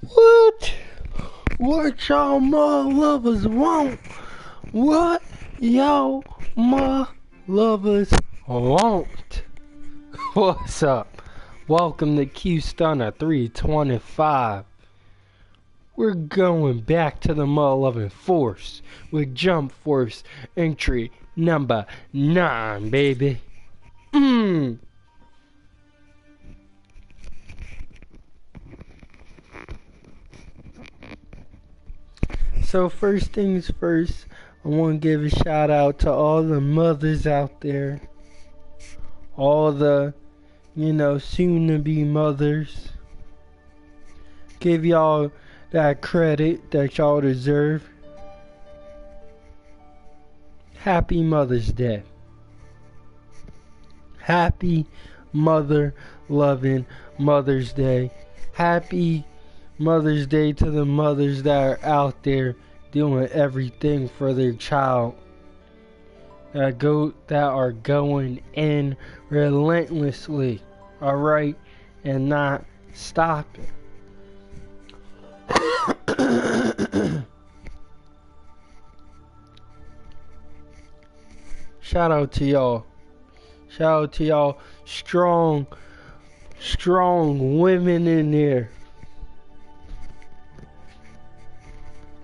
What? What y'all mud lovers want? What y'all mud lovers want? What's up? Welcome to Qstunna325. We're going back to the mud loving force with jump force entry number 9, baby. So first things first, I want to give a shout out to all the mothers out there. All the, soon to be mothers. Give y'all that credit that y'all deserve. Happy Mother's Day. Happy mother loving Mother's Day. Happy Mother's Day to the mothers that are out there doing everything for their child, that are going in relentlessly, alright, and not stopping. Shout out to y'all. Shout out to y'all strong women in there.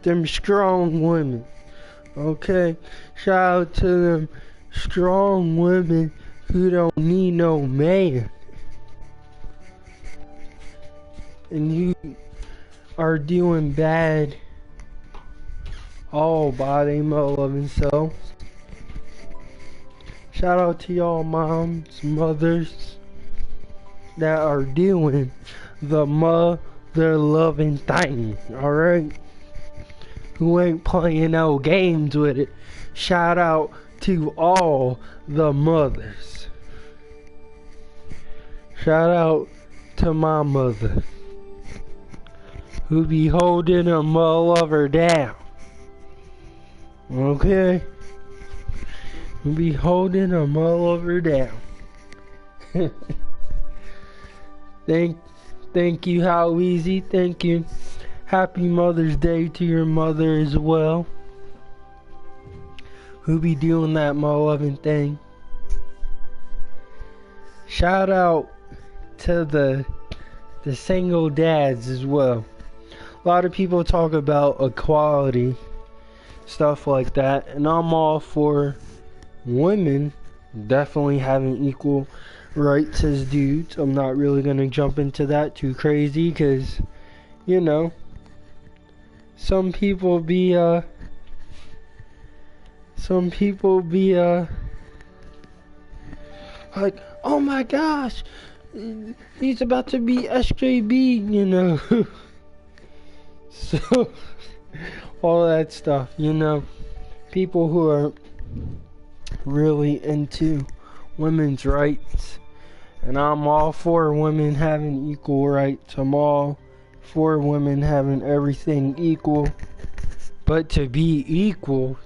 Them strong women, okay? Shout out to them strong women who don't need no man. And you are doing bad all by their loving selves. Shout out to y'all moms, mothers that are doing the mother loving thing, alright? Who ain't playing no games with it. Shout out to all the mothers. Shout out to my mother, who be holding her mother lover down. Okay? Who be holding her mother lover down. Thank you, How Easy. Thank you. Happy Mother's Day to your mother as well, who be doing that loving thing. Shout out to the single dads as well. A lot of people talk about equality, stuff like that, and I'm all for women definitely having equal rights as dudes. I'm not really gonna jump into that too crazy, because some people be like, oh my gosh, he's about to be SJB, So, all that stuff, people who are really into women's rights. And I'm all for women having equal rights. I'm all for women having everything equal, but to be equal,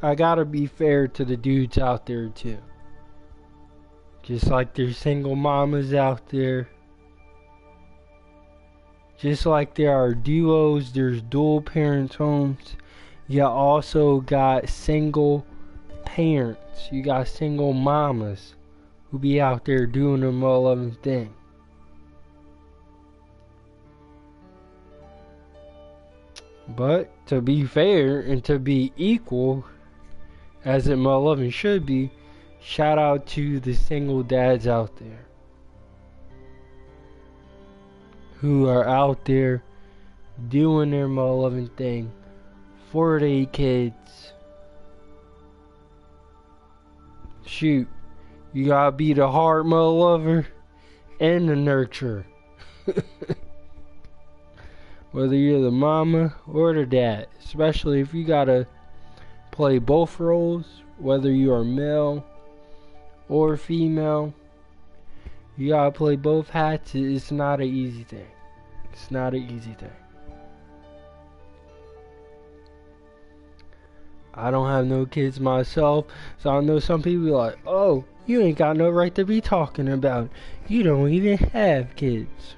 I gotta be fair to the dudes out there too. Just like there's single mamas out there, just like there are duos, there's dual parents homes. You also got single parents, you got single mamas who be out there doing their loving thing. But to be fair and to be equal, as it loving should be, shout out to the single dads out there who are out there doing their loving thing for their kids. Shoot, you gotta be the heart lover and the nurturer. Whether you're the mama or the dad, especially if you gotta play both roles, whether you are male or female, you gotta play both hats. It's not an easy thing. It's not an easy thing. I don't have no kids myself, so I know some people are like, oh, You ain't got no right to be talking about it. You don't even have kids.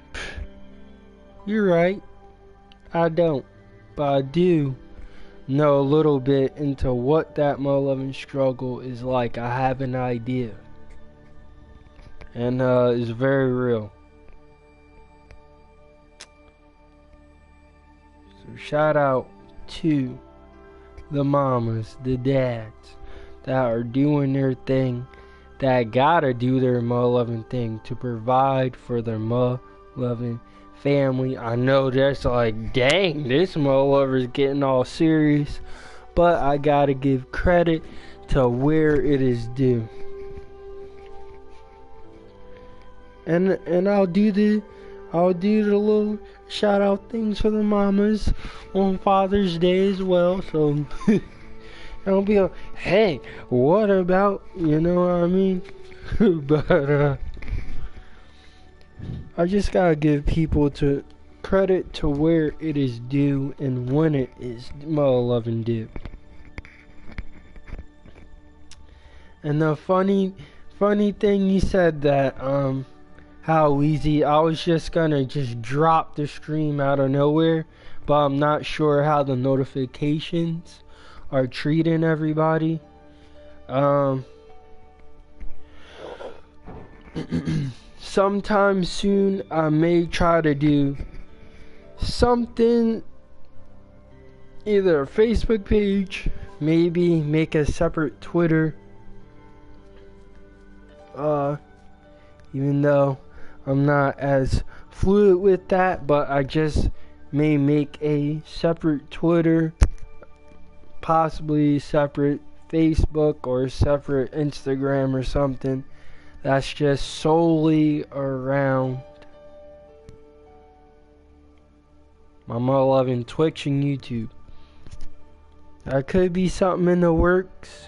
You're right. I don't. But I do know a little bit into what that mother-loving struggle is like. I have an idea. And it's very real. So shout out to the mamas, the dads that are doing their thing, that gotta do their mother-loving thing to provide for their mother-loving family. I know that's like, dang, this mother-lover's getting all serious, but I gotta give credit to where it is due. And I'll do the little shout out things for the mamas on Father's Day as well. So I'll be like, hey, what about, you know what I mean? But I just gotta give people to credit to where it is due and when it is mother-loving due. And the funny thing, you said that how easy. I was just gonna just drop the stream out of nowhere, but I'm not sure how the notifications are treating everybody. Sometime soon I may try to do something, either a Facebook page, maybe make a separate Twitter, even though I'm not as fluid with that, but I just may make a separate Twitter, possibly separate Facebook or separate Instagram or something that's just solely around my mother-loving Twitch and YouTube. That could be something in the works.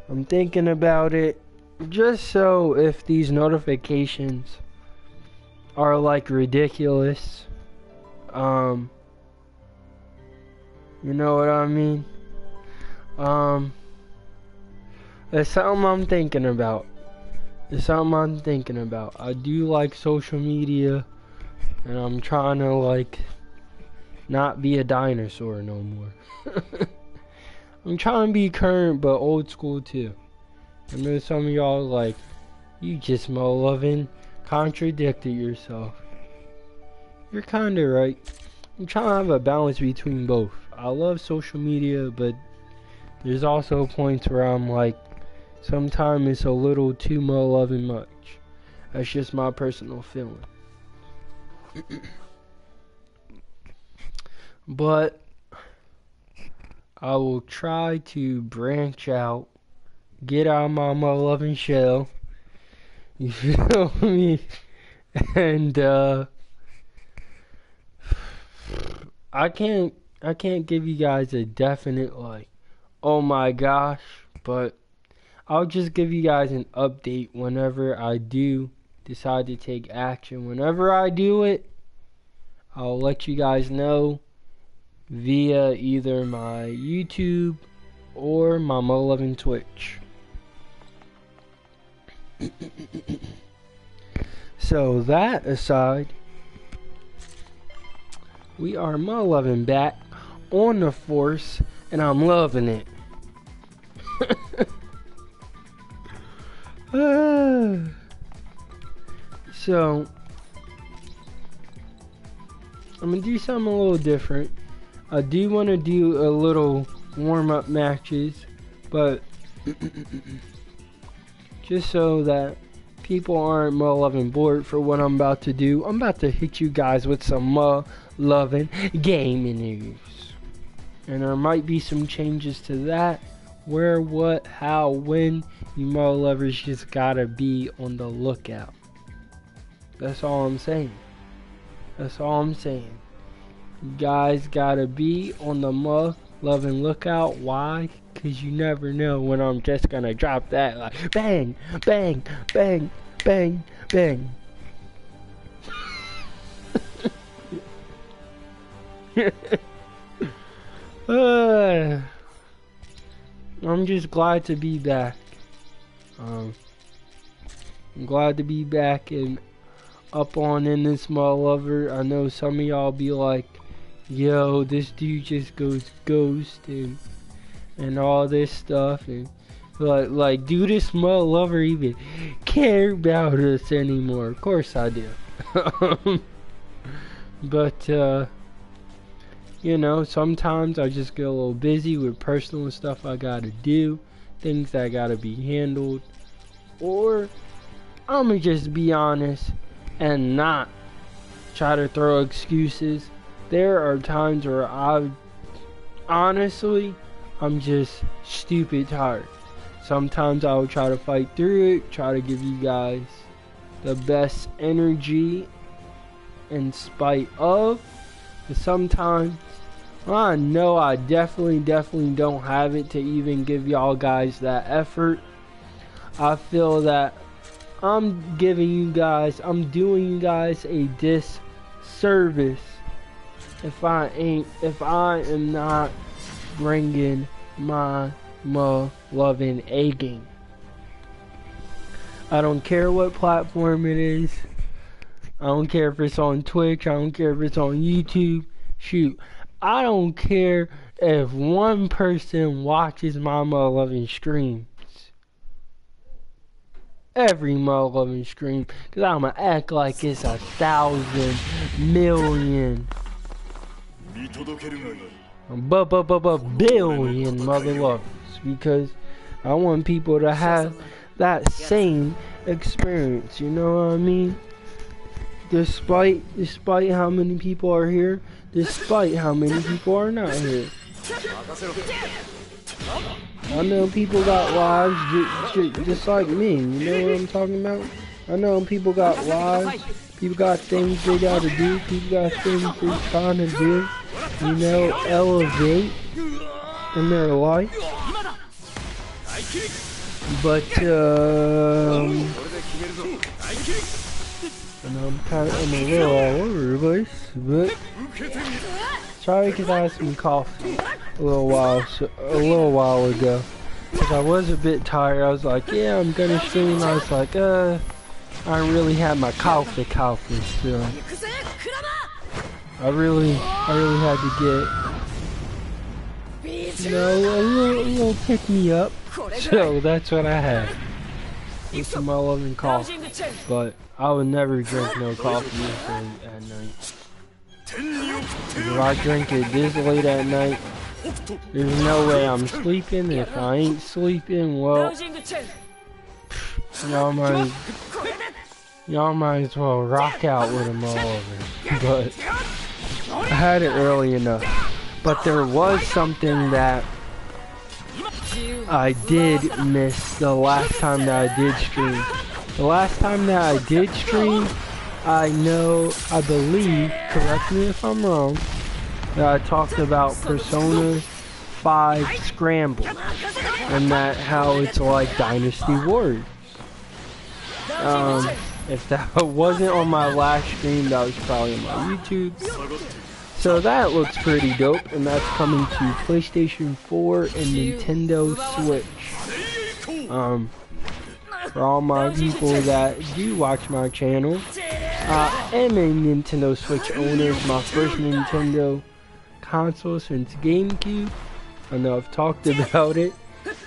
I'm thinking about it. Just so if these notifications are like ridiculous, you know what I mean? It's something I'm thinking about. I do like social media, and I'm trying to like not be a dinosaur no more. I'm trying to be current but old school too. I know some of y'all like, you just mother-loving contradicted yourself. You're kinda right. I'm trying to have a balance between both. I love social media, but there's also points where I'm like, sometimes it's a little too mother-loving much. That's just my personal feeling. But I will try to branch out, get out of my mother-loving shell, you feel me? And I can't give you guys a definite like, oh my gosh, but I'll just give you guys an update whenever I do decide to take action. Whenever I do it, I'll let you guys know via either my YouTube or my mother-loving Twitch. So that aside, we are mother-loving back on the force, and I'm loving it. So I'm gonna do something a little different. I do want to do a little warm-up matches, but just so that people aren't mother-loving bored for what I'm about to do, I'm about to hit you guys with some mother-loving gaming news. And there might be some changes to that. Where, what, how, when. You mother-lovers just gotta be on the lookout. That's all I'm saying. You guys gotta be on the mother-loving lookout. Why? Because you never know when I'm just gonna drop that like bang, bang, bang, bang, bang. I'm just glad to be back. I'm glad to be back and up on In This Mud Lover. I know some of y'all be like, yo, this dude just goes ghost and all this stuff, and like do this mud lover even care about us anymore? Of course I do. But you know, sometimes I just get a little busy with personal stuff I gotta do, things that gotta be handled, or I'ma just be honest and not try to throw excuses. There are times where I'm just stupid tired. Sometimes I will try to fight through it, try to give you guys the best energy in spite of. But sometimes I know I definitely don't have it to even give y'all guys that effort. I feel that I'm doing you guys a disservice if I am not bringing my loving A game. I don't care what platform it is. I don't care if it's on Twitch. I don't care if it's on YouTube. Shoot, I don't care if one person watches my loving streams. Every loving stream, cause I'ma act like it's 1,000 million. Billion mother lovers, because I want people to have that same experience, you know what I mean? Despite how many people are here, despite how many people are not here. I know people got lives just like me, you know what I'm talking about? I know people got lives, people got things they gotta do, people got things they're trying to do, you know, elevate in their life. But, and I'm a little all over the place, but sorry because I had some coffee a little while ago. Cause I was a bit tired. I was like, yeah, I'm gonna stream. I was like, I really had my coffee, so I really had to get, you know, a little pick me up. So that's what I had. With some my loving coffee, but I would never drink no coffee at night. If I drink it this late at night, there's no way I'm sleeping. If I ain't sleeping, well, y'all might as well rock out with them all over. But I had it early enough. But there was something that I did miss the last time that I did stream. The last time that I did stream, I believe, correct me if I'm wrong, that I talked about Persona 5 Scramble, and that how it's like Dynasty Warriors. If that wasn't on my last stream, that was probably on my YouTube. So that looks pretty dope, and that's coming to PlayStation 4 and Nintendo Switch. For all my people that do watch my channel, I am a Nintendo Switch owner. It's my first Nintendo console since GameCube. I know I've talked about it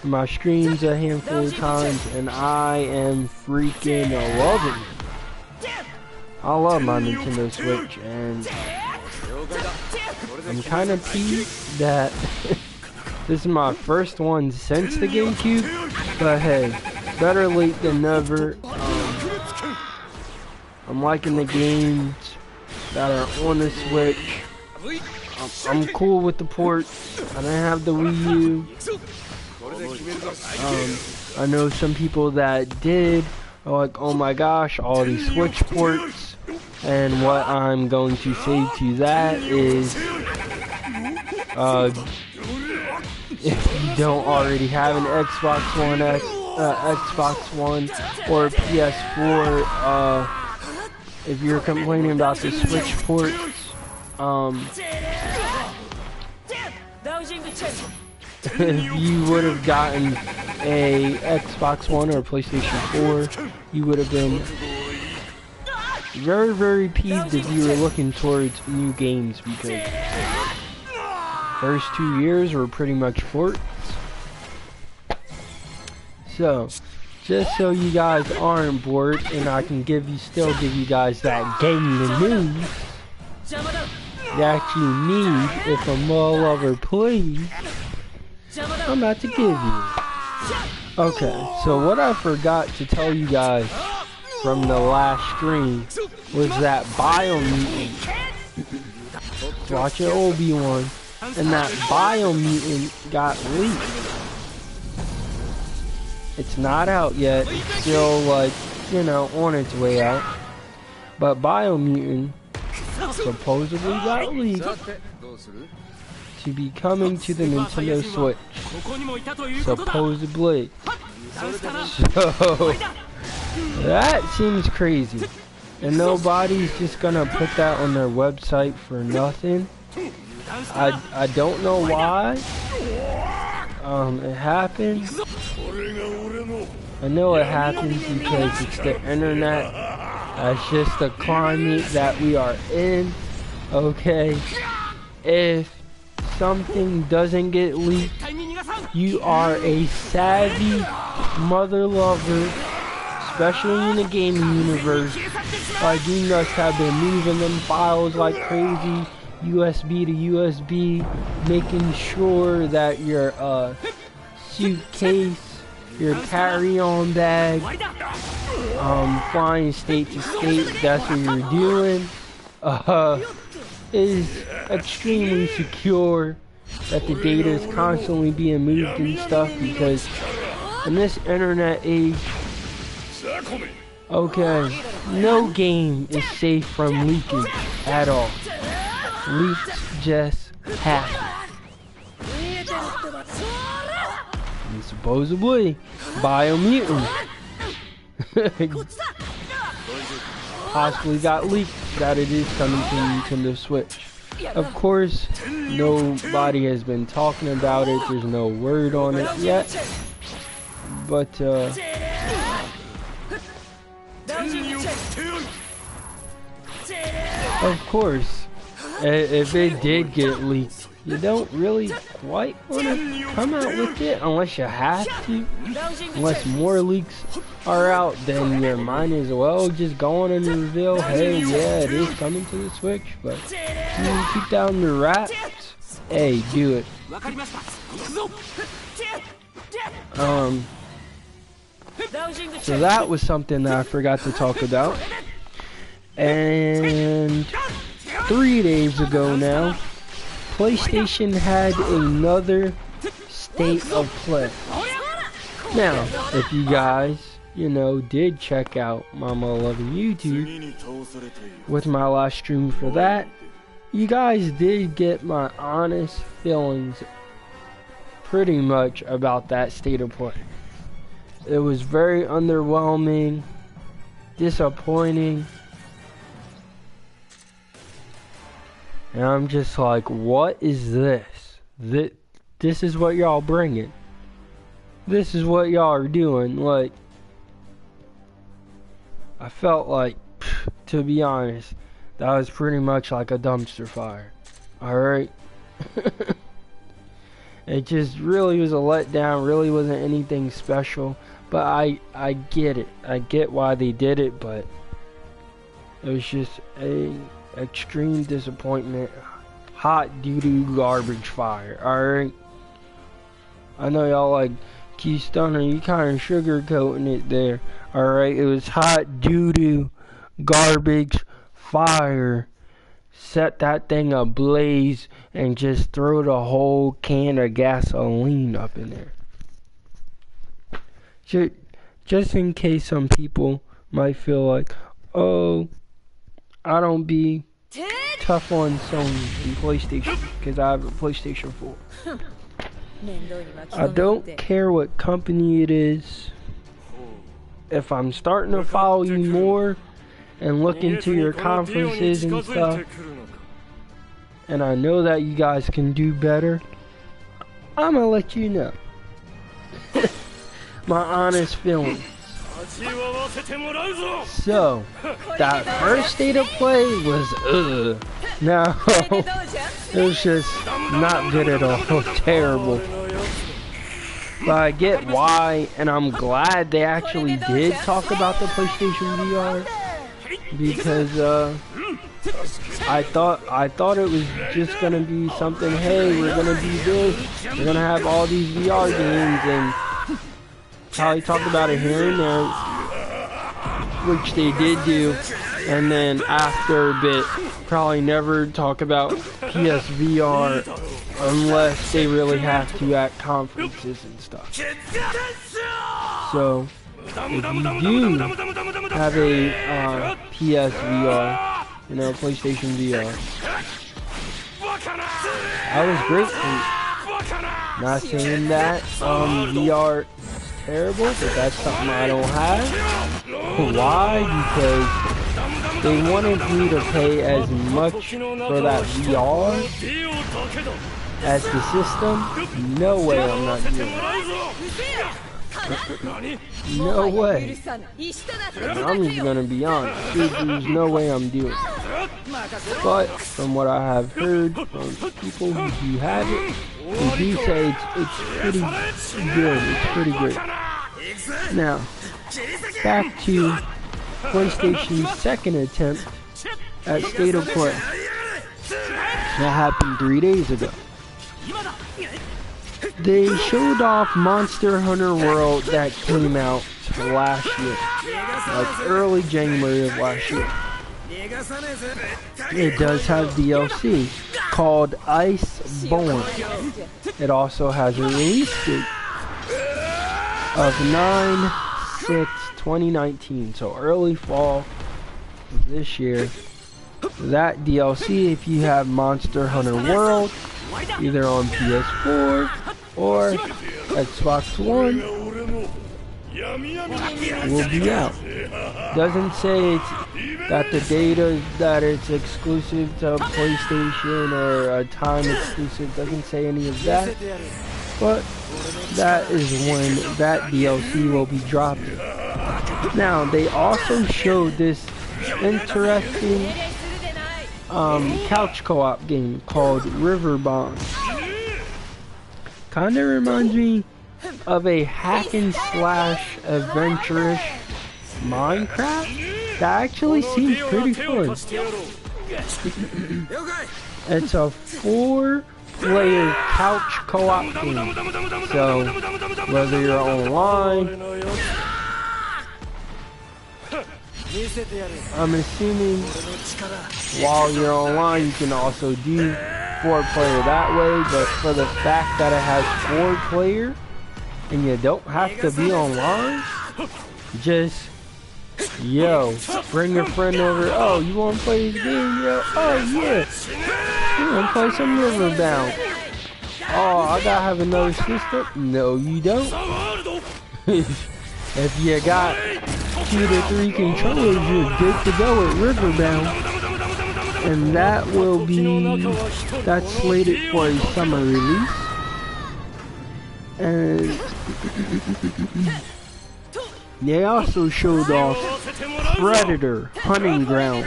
in my streams a handful of times, and I am freaking loving it. I love my Nintendo Switch, and I'm kind of peeved that this is my first one since the GameCube, but hey, better late than never. I'm liking the games that are on the Switch. I'm cool with the ports. I didn't have the Wii U. I know some people that did are like, oh my gosh, all these Switch ports. And what I'm going to say to that is, if you don't already have an Xbox One or a PS4, if you're complaining about the Switch ports, if you would have gotten a Xbox One or a PlayStation 4, you would have been very, very peeved if you were looking towards new games, because first 2 years were pretty much ports. So, just so you guys aren't bored, and I can still give you guys that gaming news that you need if a mole lover please, I'm about to give you. Okay, so what I forgot to tell you guys from the last stream was that Biomutant, watching Obi-Wan, and that Biomutant got leaked. It's not out yet, it's still like, you know, on its way out, but Biomutant supposedly got leaked to be coming to the Nintendo Switch, supposedly. So that seems crazy, and nobody's just gonna put that on their website for nothing. I don't know why it happened. I know it happens because it's the internet. That's just the climate that we are in. Okay, if something doesn't get leaked, you are a savvy mother lover, especially in the gaming universe. Like, you must have been moving them files like crazy, USB to USB, making sure that your suitcase, your carry-on bag, flying state to state, that's what you're doing, is extremely secure, that the data is constantly being moved and stuff, because in this internet age, okay, no game is safe from leakage at all. Leaks just happen. And supposedly, Biomutant possibly got leaked that it is coming to Nintendo Switch. Of course, nobody has been talking about it. There's no word on it yet. But, of course, if it did get leaked, you don't really quite want to come out with it unless you have to. Unless more leaks are out, then you might as well just go on and reveal, hey, yeah, it is coming to the Switch, but you keep down the wraps, hey, do it. So that was something that I forgot to talk about. And 3 days ago now, PlayStation had another state of play. Now, if you guys, you know, did check out Mama 11 YouTube with my last stream for that, you guys did get my honest feelings pretty much about that state of play. It was very underwhelming, disappointing. And I'm just like, what is this? This is what y'all bringing. This is what y'all are doing. Like, I felt like, to be honest, that was pretty much like a dumpster fire. Alright? It just really was a letdown, really wasn't anything special. But I get it. I get why they did it, but it was just a extreme disappointment. Hot doo-doo garbage fire. Alright? I know y'all like, Qstunna, you kind of sugarcoating it there. Alright? It was hot doo-doo garbage fire. Set that thing ablaze and just throw the whole can of gasoline up in there. Just in case some people might feel like, oh, I don't be tough on Sony and PlayStation because I have a PlayStation 4. I don't care what company it is. If I'm starting to follow you more and look into your conferences and stuff, and I know that you guys can do better, I'm gonna let you know my honest feelings. So, that first state of play was no, it was just not good at all, terrible. But I get why, and I'm glad they actually did talk about the PlayStation VR, because I thought it was just gonna be something. Hey, we're gonna do this. We're gonna have all these VR games, and probably talked about it here and there, which they did do. And then after a bit, probably never talk about PSVR unless they really have to at conferences and stuff. So, if you do have a PSVR, you know, PlayStation VR, I was grateful. Not saying that VR is terrible, but that's something I don't have. Why? Because they wanted me to pay as much for that VR as the system. No way I'm not doing it. No way. I'm just gonna be honest. There's no way I'm doing it. But from what I have heard from people who do have it, they do say it's pretty good. It's pretty great. Now, back to PlayStation's second attempt at State of Play. That happened 3 days ago. They showed off Monster Hunter World that came out last year, like early January of last year. It does have DLC called Iceborne. It also has a release date of 9/6/2019, so early fall of this year. That DLC, if you have Monster Hunter World, either on PS4 or Xbox One, will be out. Doesn't say that the data that it's exclusive to PlayStation or a time exclusive. Doesn't say any of that. But that is when that DLC will be dropping. Now, they also showed this interesting couch co-op game called Riverbond. Kinda reminds me of a hack and slash adventure-ish Minecraft. That actually seems pretty fun. It's a 4-player couch co-op game. So whether you're online, I'm assuming while you're online you can also do 4-player that way, but for the fact that it has 4-player and you don't have to be online, just bring your friend over. Oh, you want to play this game? Yo, oh yeah, you want to play some Riverbound? Oh, I gotta have another system. No, you don't. If you got 2 to 3 controllers, you're good to go at Riverbound. And that's slated for a summer release. And they also showed off Predator Hunting Ground.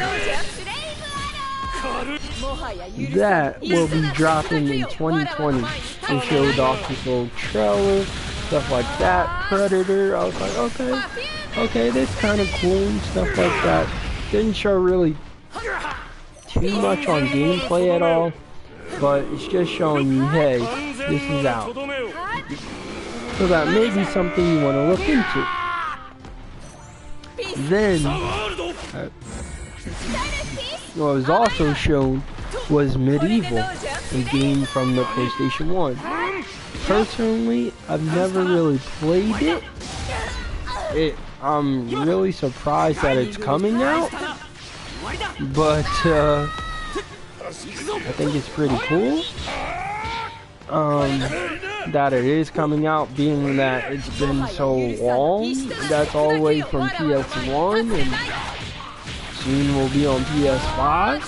That will be dropping in 2020. They showed off this little trailer, stuff like that. Predator, I was like, okay, that's kind of cool and stuff like that. Didn't show really too much on gameplay at all, but it's just showing you, hey, this is out. So that may be something you want to look into. Then, what was also shown was Medieval, a game from the PlayStation 1. Personally, I've never really played it. I'm really surprised that it's coming out, but I think it's pretty cool that it is coming out, being that it's been so long. That's all the way from PS1 and soon will be on PS5.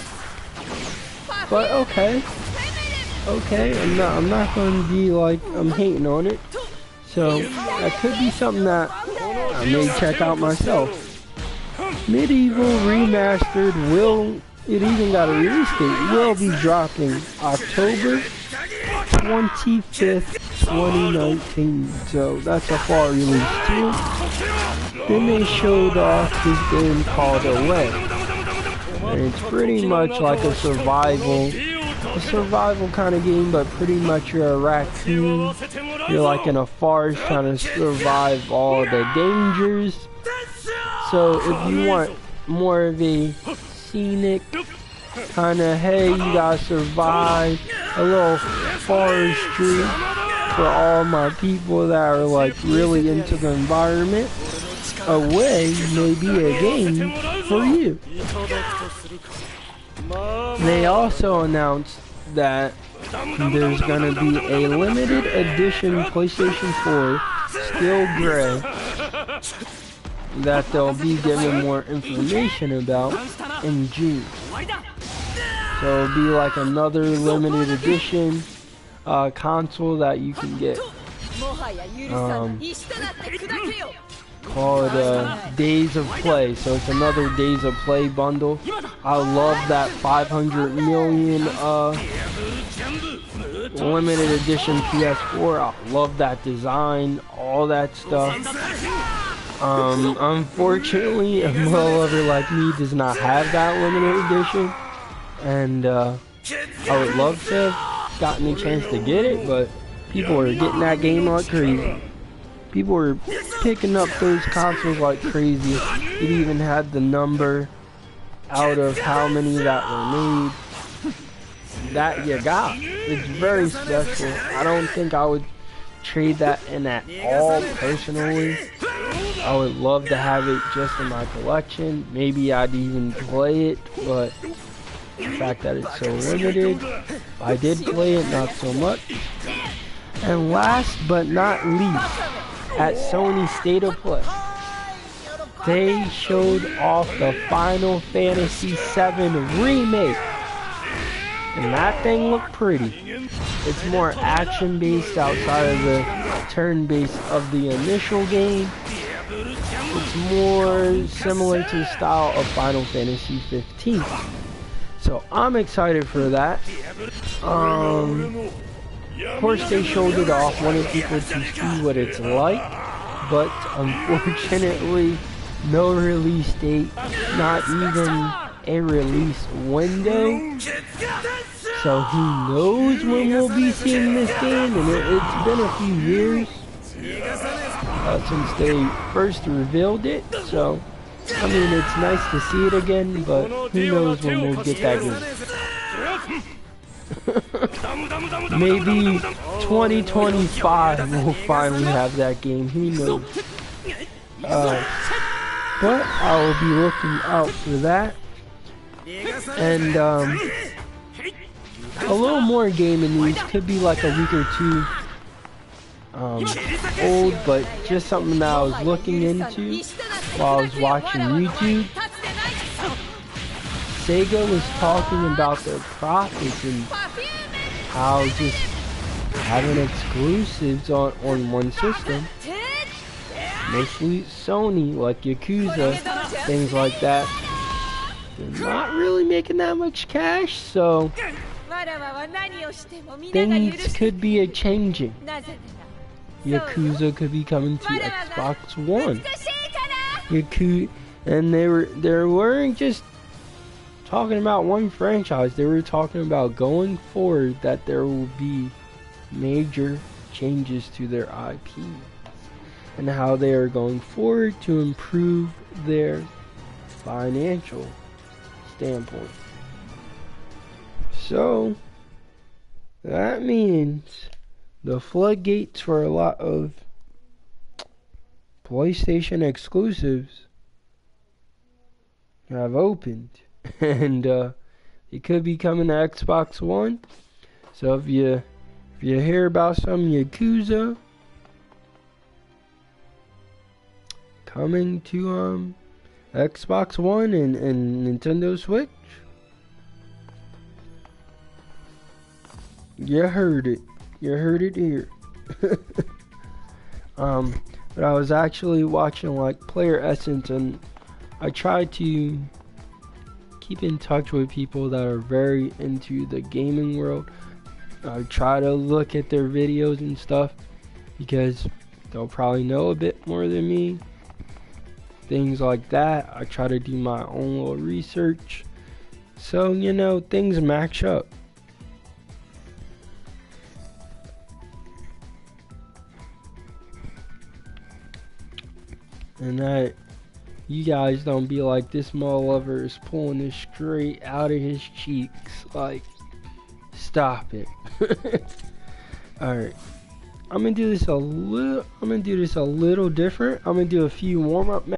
But okay, okay, I'm not going to be like I'm hating on it. So that could be something that I may check out myself. Medieval Remastered it even got a release date, will be dropping October 25th, 2019. So that's a fall release too. Then they showed off this game called Away. And it's pretty much like a survival kind of game, but pretty much you're a raccoon. You're like in a forest trying to survive all the dangers. So if you want more of a scenic kind of, hey, you gotta survive, a little forestry for all my people that are like really into the environment, Away may be a game for you. They also announced that there's gonna be a limited edition PlayStation 4 Steel Gray that they'll be giving more information about in June. So it'll be like another limited edition console that you can get. Called Days of Play. So it's another Days of Play bundle. I love that 500 million limited edition PS4. I love that design, all that stuff. Unfortunately, a model lover like me does not have that limited edition, and I would love to have gotten a chance to get it, but people are getting that game like crazy. People were picking up those consoles like crazy. It even had the number out of how many that were made that you got. It's very special. I don't think I would trade that in at all personally. I would love to have it just in my collection. Maybe I'd even play it, but the fact that it's so limited, I did play it, not so much. And last but not least, at Sony State of Play, they showed off the Final Fantasy VII Remake. And that thing looked pretty. It's more action-based outside of the turn-based of the initial game. It's more similar to the style of Final Fantasy 15. So I'm excited for that. Of course they showed it off, wanted people to see what it's like, but unfortunately no release date, not even a release window. So who knows when we'll be seeing this game, and it's been a few years since they first revealed it, so I mean it's nice to see it again, but who knows when we'll get that game. Maybe 2025 we'll finally have that game, who knows. But I will be looking out for that. And a little more gaming news, could be like a week or two old, but just something that I was looking into while I was watching YouTube. Sega was talking about their profits and how just having exclusives on one system, mostly Sony, like Yakuza, things like that, they're not really making that much cash, so things could be a-changing. Yakuza could be coming to Xbox One. And they weren't just talking about one franchise, they were talking about going forward that there will be major changes to their IP and how they are going forward to improve their financial standpoint. So that means the floodgates for a lot of PlayStation exclusives have opened, and it could be coming to Xbox One. So if you hear about some Yakuza coming to Xbox One and Nintendo Switch, You heard it. You heard it here. But I was actually watching like Player Essence, and I try to keep in touch with people that are very into the gaming world. I try to look at their videos and stuff because they'll probably know a bit more than me. Things like that. I try to do my own little research. So, you know, things match up. And that you guys don't be like, this mother lover is pulling this straight out of his cheeks. Like, stop it. Alright. I'm gonna do this a little different. I'm gonna do a few warm-up matches.